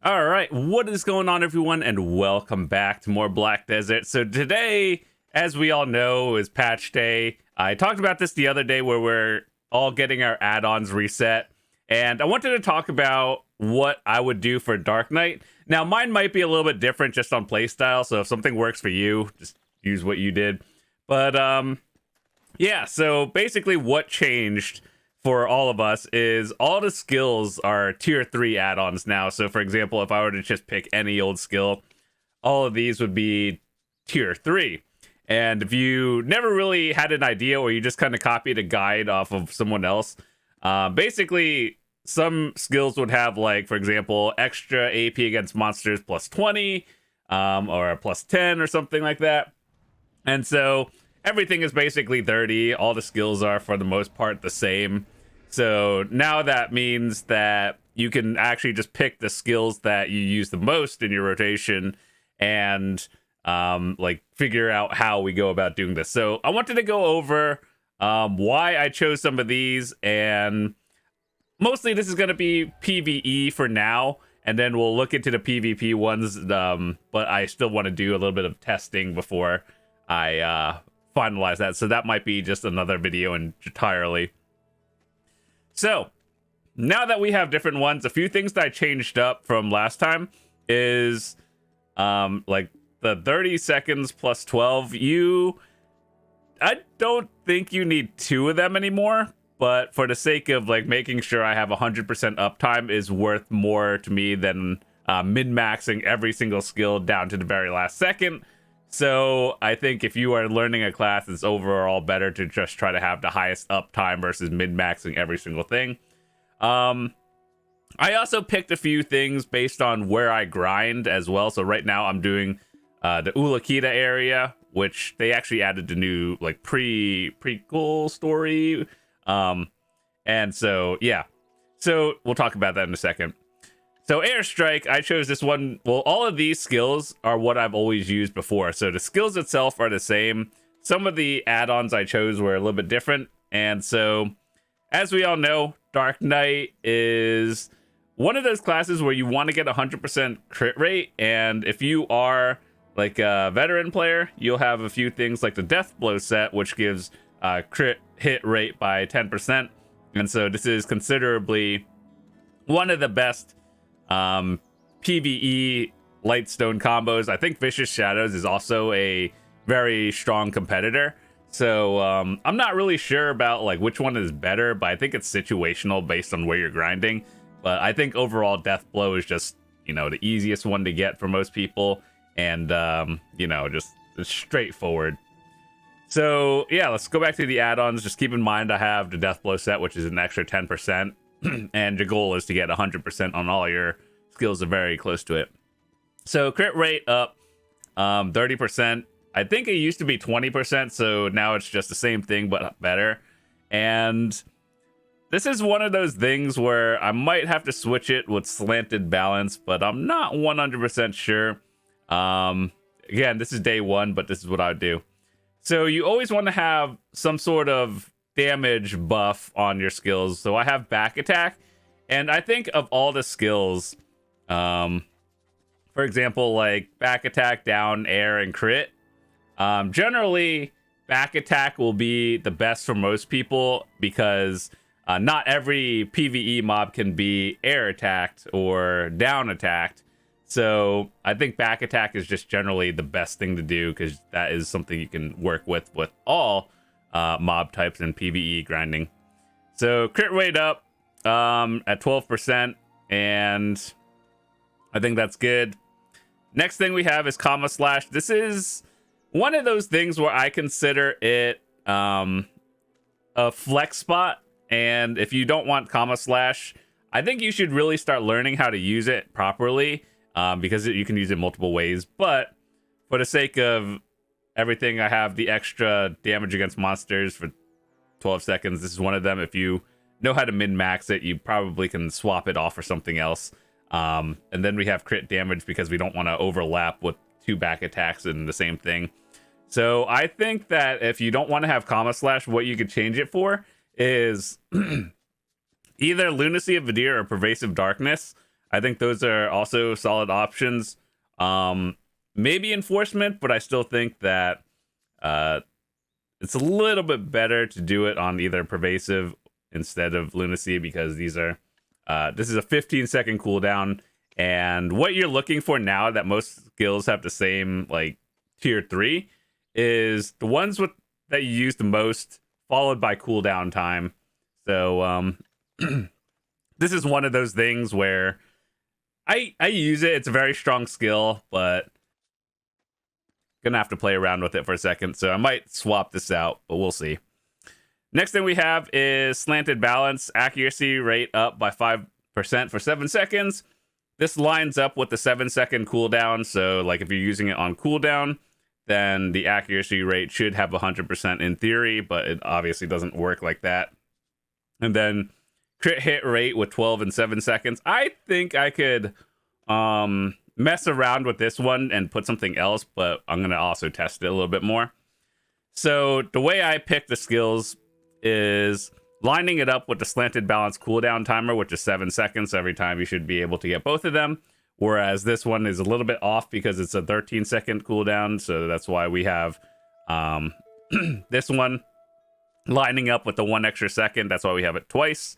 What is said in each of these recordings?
All right, what is going on, everyone, and welcome back to more Black Desert. So today, as we all know, is patch day. I talked about this the other day where we're all getting our add-ons reset, and I wanted to talk about what I would do for Dark Knight. Now, mine might be a little bit different just on playstyle, so if something works for you, just use what you did. But yeah, so basically what changed for all of us is all the skills are tier 3 add-ons now. So for example, if I were to just pick any old skill, all of these would be tier 3. And if you never really had an idea or you just kind of copied a guide off of someone else, basically some skills would have, like, for example, extra AP against monsters plus 20 or plus 10 or something like that. And so everything is basically 30. All the skills are, for the most part, the same. So now that means that you can actually just pick the skills that you use the most in your rotation and like figure out how we go about doing this. So I wanted to go over why I chose some of these, and mostly this is going to be PvE for now, and then we'll look into the PvP ones, but I still want to do a little bit of testing before I finalize that. So that might be just another video entirely. So now that we have different ones, a few things that I changed up from last time is like the 30 seconds plus 12. I don't think you need 2 of them anymore, but for the sake of like making sure I have 100% uptime is worth more to me than min-maxing every single skill down to the very last second. So I think if you are learning a class, it's overall better to just try to have the highest uptime versus min-maxing every single thing. I also picked a few things based on where I grind as well. So right now I'm doing the Ulakita area, which they actually added the new like prequel story. And so yeah, so we'll talk about that in a second. So Airstrike, I chose this one. Well, all of these skills are what I've always used before. So the skills itself are the same. Some of the add-ons I chose were a little bit different. And so, as we all know, Dark Knight is one of those classes where you want to get 100% crit rate. And if you are like a veteran player, you'll have a few things like the Death Blow set, which gives crit hit rate by 10%. And so this is considerably one of the best PvE Lightstone combos. I think Vicious Shadows is also a very strong competitor. So I'm not really sure about like which one is better, but I think it's situational based on where you're grinding. But I think overall Death Blow is just, the easiest one to get for most people, and just straightforward. So yeah, let's go back to the add-ons. Just keep in mind I have the Death Blow set, which is an extra 10%. And your goal is to get 100% on all your skills, are very close to it. So crit rate up 30%. I think it used to be 20%, so now it's just the same thing but better. And this is one of those things where I might have to switch it with slanted balance, but I'm not 100% sure. Again, this is day 1, but this is what I would do. So you always want to have some sort of damage buff on your skills. So I have back attack, and I think of all the skills, for example, like back attack, down, air, and crit, generally back attack will be the best for most people because not every PvE mob can be air attacked or down attacked. So I think back attack is just generally the best thing to do because that is something you can work with all mob types in PvE grinding. So crit rate up at 12%, and I think that's good. Next thing we have is Comma Slash. This is one of those things where I consider it a flex spot, and if you don't want Comma Slash, I think you should really start learning how to use it properly, because you can use it multiple ways. But for the sake of everything, I have the extra damage against monsters for 12 seconds. This is one of them. If you know how to min-max it, you probably can swap it off for something else. And then we have crit damage because we don't want to overlap with 2 back attacks in the same thing. So I think that if you don't want to have Comma Slash, what you could change it for is either Lunacy of Vidir or Pervasive Darkness. I think those are also solid options. Maybe enforcement, but I still think that it's a little bit better to do it on either pervasive instead of lunacy, because these are this is a 15-second cooldown, and what you're looking for now that most skills have the same like tier 3 is the ones with that you use the most followed by cooldown time. So this is one of those things where I use it. It's a very strong skill, but gonna have to play around with it for a second, so I might swap this out, but we'll see. Next thing we have is slanted balance, accuracy rate up by 5% for 7 seconds. This lines up with the 7-second cooldown, so like if you're using it on cooldown, then the accuracy rate should have 100% in theory, but it obviously doesn't work like that. And then crit hit rate with 12 and 7 seconds. I think I could mess around with this one and put something else, but I'm going to also test it a little bit more. So the way I pick the skills is lining it up with the slanted balance cooldown timer, which is 7 seconds every time. You should be able to get both of them. Whereas this one is a little bit off because it's a 13-second cooldown. So that's why we have this one lining up with the 1 extra second. That's why we have it twice.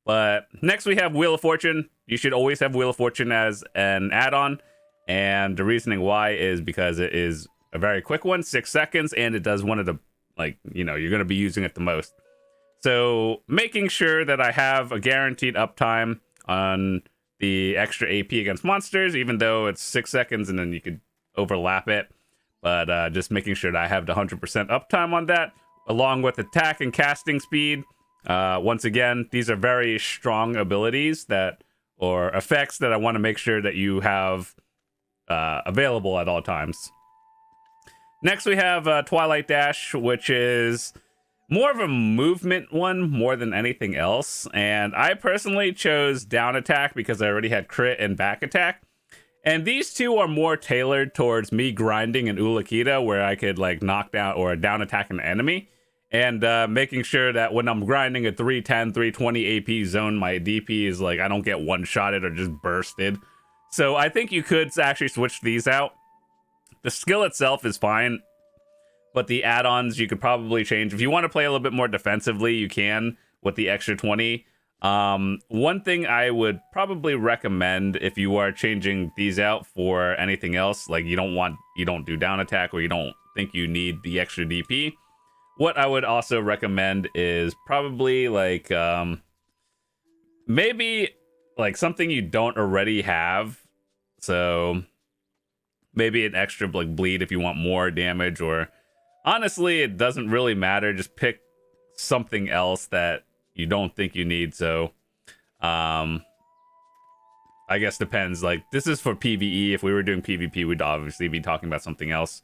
But next we have Wheel of Fortune. You should always have Wheel of Fortune as an add-on. And the reasoning why is because it is a very quick one, 6 seconds, and it does one of the, like, you know, you're going to be using it the most. So making sure that I have a guaranteed uptime on the extra AP against monsters, even though it's 6 seconds and then you could overlap it. But just making sure that I have the 100% uptime on that, along with attack and casting speed. Once again, these are very strong abilities that, or effects that I want to make sure that you have available at all times. Next, we have Twilight Dash, which is more of a movement one more than anything else. And I personally chose down attack because I already had crit and back attack. And these two are more tailored towards me grinding in Ulakita, where I could like knock down or down attack an enemy. And making sure that when I'm grinding a 310, 320 AP zone, my DP is like, I don't get one-shotted or just bursted. So I think you could actually switch these out. The skill itself is fine, but the add-ons you could probably change. If you want to play a little bit more defensively, you can with the extra 20. One thing I would probably recommend if you are changing these out for anything else, like you don't do down attack or you don't think you need the extra DP. What I would also recommend is probably like maybe like something you don't already have. So maybe an extra like bleed if you want more damage, or honestly it doesn't really matter. Just pick something else that you don't think you need. So I guess depends. Like this is for PvE. If we were doing PvP, we'd obviously be talking about something else.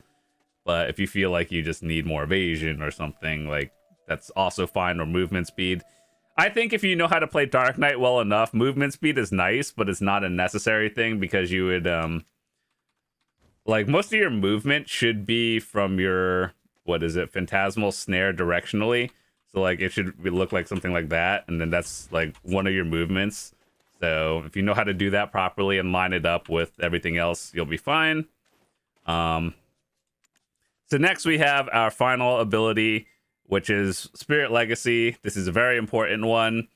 But if you feel like you just need more evasion or something, like that's also fine, or movement speed. I think if you know how to play Dark Knight well enough, movement speed is nice, but it's not a necessary thing, because you would like most of your movement should be from your, what is it, phantasmal snare directionally. So like it should look like something like that, and then that's like one of your movements. So if you know how to do that properly and line it up with everything else, you'll be fine. So next we have our final ability, which is Spirit Legacy. This is a very important one.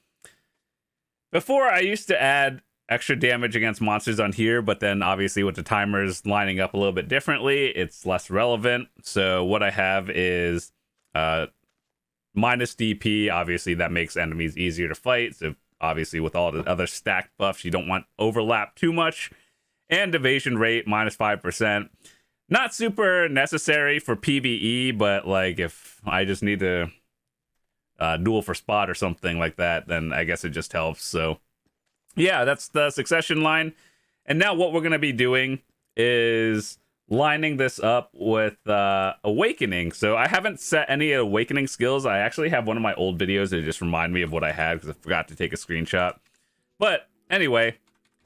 Before, I used to add extra damage against monsters on here, but then obviously with the timers lining up a little bit differently, it's less relevant. So what I have is minus DP. Obviously that makes enemies easier to fight. So obviously with all the other stacked buffs, you don't want overlap too much. And evasion rate minus 5%. Not super necessary for PvE, but like if I just need to duel for spot or something like that, then I guess it just helps. So yeah, that's the succession line. And now what we're going to be doing is lining this up with Awakening. So I haven't set any Awakening skills. I actually have one of my old videos that just remind me of what I had because I forgot to take a screenshot. But anyway,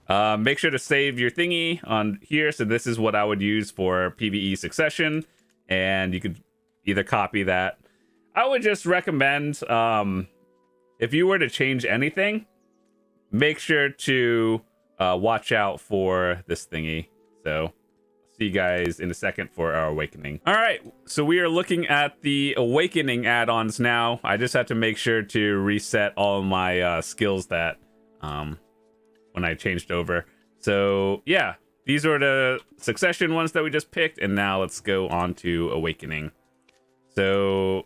make sure to save your thingy on here. So this is what I would use for PvE Succession, and you could either copy that. I would just recommend, if you were to change anything, make sure to watch out for this thingy. So see you guys in a second for our awakening. All right, so we are looking at the awakening add-ons now. I just had to make sure to reset all my skills that when I changed over. So yeah, these are the succession ones that we just picked, and now let's go on to awakening. So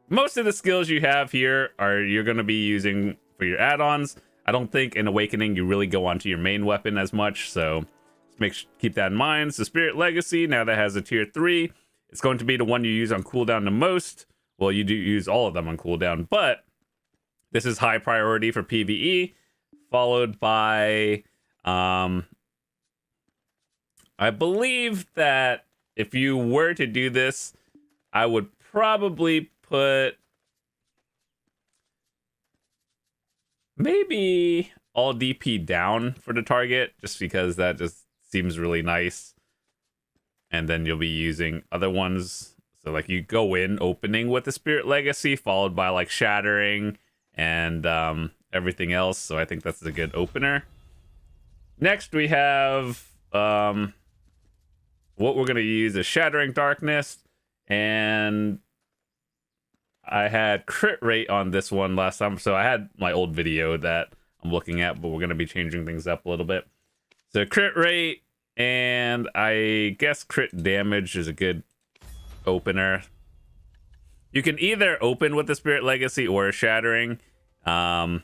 most of the skills you have here are you're going to be using for your add-ons. I don't think in awakening you really go onto your main weapon as much, so keep that in mind. So Spirit Legacy, now that has a tier 3, it's going to be the one you use on cooldown the most. Well, you do use all of them on cooldown, but this is high priority for PvE, followed by I believe that if you were to do this, I would probably put maybe all DP down for the target, just because that just seems really nice. And then you'll be using other ones. So like you go in opening with the Spirit Legacy, followed by like Shattering and everything else. So I think that's a good opener. Next we have what we're going to use is Shattering Darkness. And I had crit rate on this one last time. So I had my old video that I'm looking at, but we're going to be changing things up a little bit. So crit rate, and I guess crit damage is a good opener. You can either open with the Spirit Legacy or Shattering. I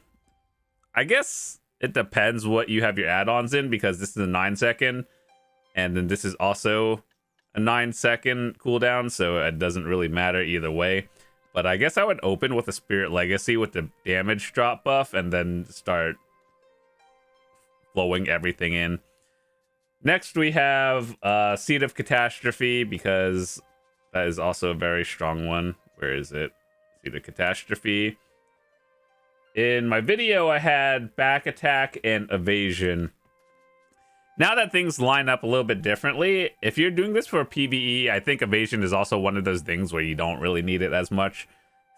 guess it depends what you have your add-ons in, because this is a 9-second, and then this is also a 9-second cooldown, so it doesn't really matter either way. But I guess I would open with the Spirit Legacy with the damage drop buff, and then start flowing everything in. Next, we have Seed of Catastrophe, because that is also a very strong one. Where is it? Seed of Catastrophe. In my video, I had back attack and evasion. Now that things line up a little bit differently, if you're doing this for PvE, I think evasion is also one of those things where you don't really need it as much.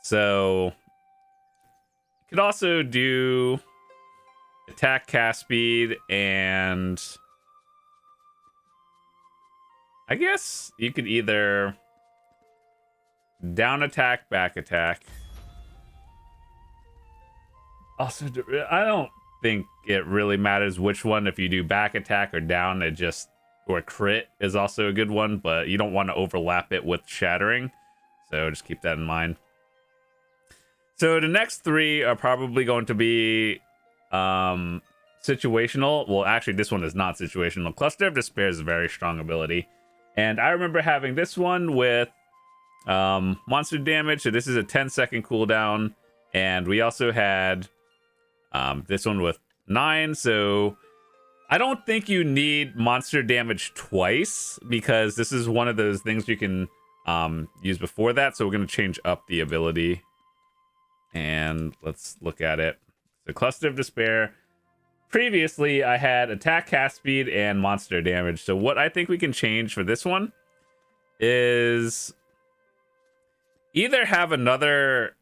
So you could also do attack, cast speed, and I guess you could either down attack, back attack. Also, I don't think it really matters which one. If you do back attack or down, or crit is also a good one, but you don't want to overlap it with Shattering. So just keep that in mind. So the next 3 are probably going to be situational. Well, actually, this one is not situational. Cluster of Despair is a very strong ability. And I remember having this one with monster damage. So this is a 10-second cooldown. And we also had this one with 9. So I don't think you need monster damage twice, because this is one of those things you can use before that. So we're going to change up the ability. And let's look at it. So Cluster of Despair. Previously, I had attack, cast speed, and monster damage. So what I think we can change for this one is either have another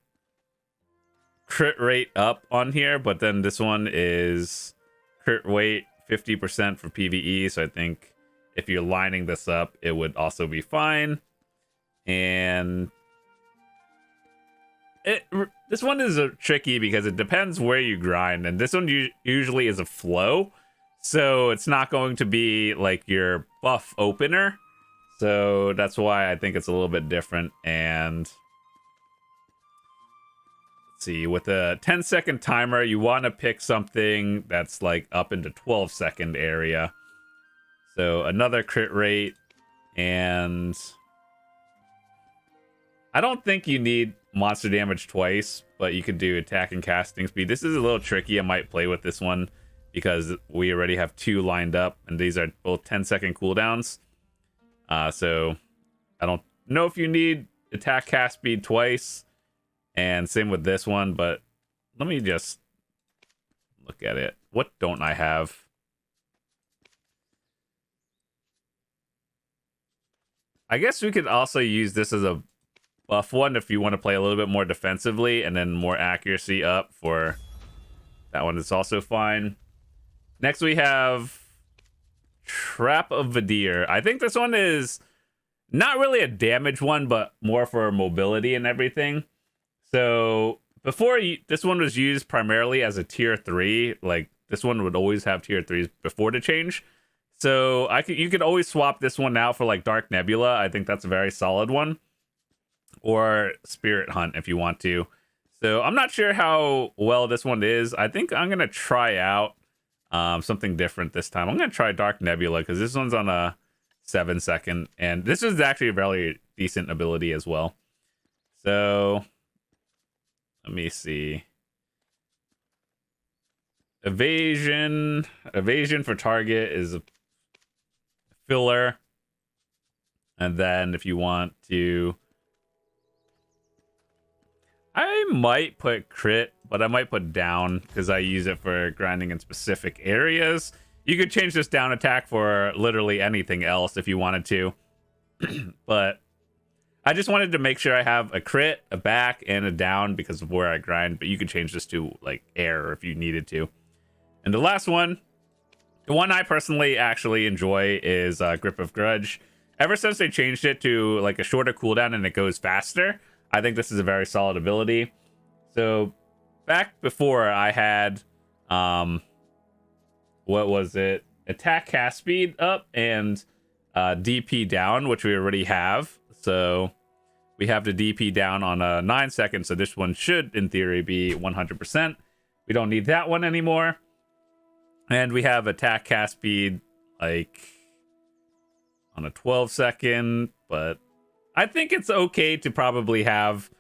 crit rate up on here, but then this one is crit rate 50% for PvE. So I think if you're lining this up, it would also be fine. And this one is tricky because it depends where you grind, and this one usually is a flow, so it's not going to be like your buff opener. So that's why I think it's a little bit different. And let's see, with a 10-second timer, you want to pick something that's like up into 12-second area. So another crit rate, and I don't think you need monster damage twice, but you could do attack and casting speed. This is a little tricky. I might play with this one because we already have 2 lined up, and these are both 10-second cooldowns. So I don't know if you need attack, cast speed twice, and same with this one, but let me just look at it. What don't I have? I guess we could also use this as a buff one if you want to play a little bit more defensively, and then more accuracy up for that one. It's also fine. Next we have Trap of Vadir. I think this one is not really a damage one, but more for mobility and everything. So before this one was used primarily as a tier 3. Like this one would always have tier 3s before the change. So you could always swap this one out for like Dark Nebula. I think that's a very solid one. Or Spirit Hunt if you want to. So I'm not sure how well this one is. I think I'm gonna try out something different this time. I'm gonna try Dark Nebula because this one's on a 7-second, and this is actually a very decent ability as well. So let me see. Evasion for target is a filler, and then if you want to, I might put crit, but I might put down because I use it for grinding in specific areas. You could change this down attack for literally anything else if you wanted to. But I just wanted to make sure I have a crit, a back, and a down because of where I grind. But you could change this to like air if you needed to. And the last one, the one I personally actually enjoy is Grip of Grudge. Ever since they changed it to like a shorter cooldown and it goes faster, I think this is a very solid ability. So back before I had what was it? Attack cast speed up and DP down, which we already have. So we have the DP down on 9 seconds. So this one should, in theory, be 100%. We don't need that one anymore. And we have attack cast speed like on a 12-second. But I think it's okay to probably have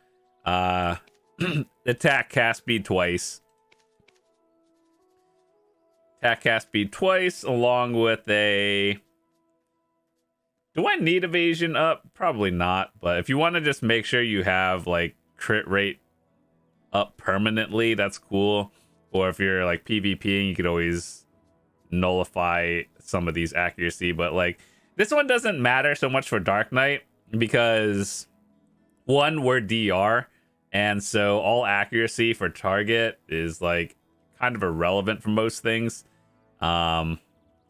attack cast speed twice. Attack cast speed twice, along with a... Do I need evasion up? Probably not. But if you want to just make sure you have like crit rate up permanently, that's cool. Or if you're like PvPing, you could always nullify some of these accuracy. But like this one doesn't matter so much for Dark Knight because one, we're DR, and so all accuracy for target is like kind of irrelevant for most things. So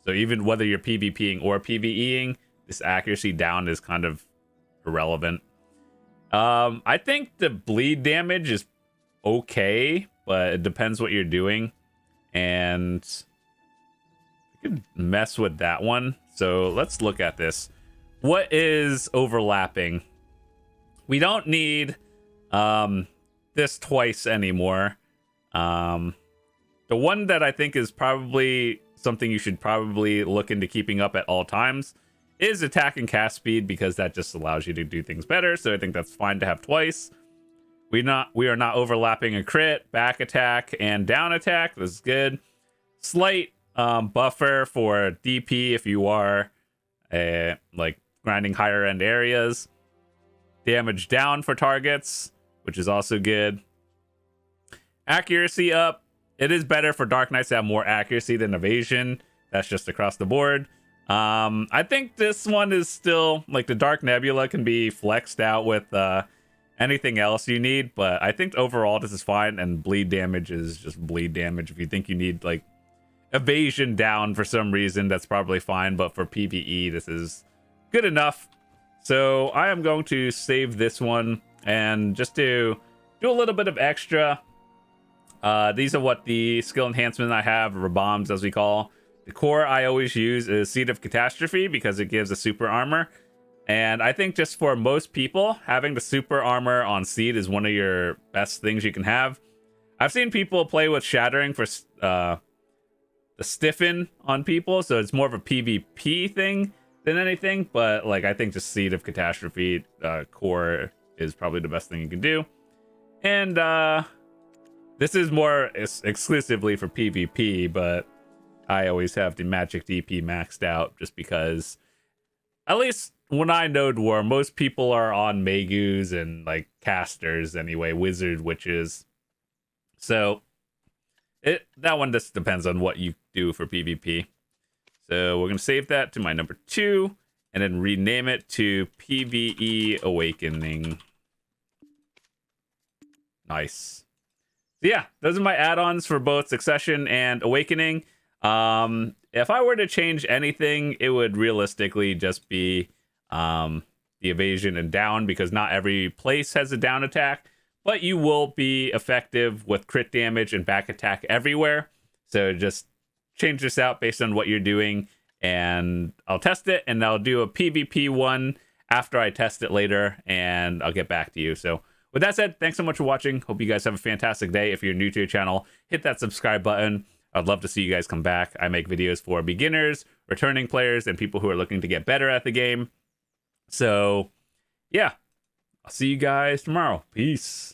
even whether you're PvPing or PvEing, this accuracy down is kind of irrelevant. I think the bleed damage is okay, but it depends what you're doing. And you can mess with that one. So let's look at this. What is overlapping? We don't need this twice anymore. The one that I think is probably something you should probably look into keeping up at all times is attack and cast speed, because that just allows you to do things better. So I think that's fine to have twice. We are not overlapping a crit, back attack, and down attack. This is good. Slight buffer for DP if you are like grinding higher end areas. Damage down for targets, which is also good. Accuracy up. It is better for Dark Knights to have more accuracy than evasion. That's just across the board. I think this one is still like the Dark Nebula can be flexed out with anything else you need, but I think overall this is fine. And bleed damage is just bleed damage. If you think you need like evasion down for some reason, that's probably fine, but for PvE this is good enough. So I am going to save this one, and just to do a little bit of extra, these are what the skill enhancement I have, Rabombs as we call. The core I always use is Seed of Catastrophe because it gives a super armor. And I think just for most people, having the super armor on Seed is one of your best things you can have. I've seen people play with Shattering for the Stiffen on people, so it's more of a PvP thing than anything. But like I think just Seed of Catastrophe core is probably the best thing you can do. And this is more exclusively for PvP, but I always have the magic DP maxed out just because, at least when I node war, most people are on Magus and like casters anyway, wizard witches. So that one just depends on what you do for PvP. So we're gonna save that to my number 2 and then rename it to PvE Awakening. Nice. So yeah, those are my add-ons for both Succession and Awakening. If I were to change anything, it would realistically just be the evasion and down, because not every place has a down attack, but you will be effective with crit damage and back attack everywhere. So just change this out based on what you're doing, and I'll test it, and I'll do a PvP one after I test it later, and I'll get back to you. So with that said, thanks so much for watching. Hope you guys have a fantastic day. If you're new to your channel, hit that subscribe button. I'd love to see you guys come back. I make videos for beginners, returning players, and people who are looking to get better at the game. So, yeah, I'll see you guys tomorrow. Peace.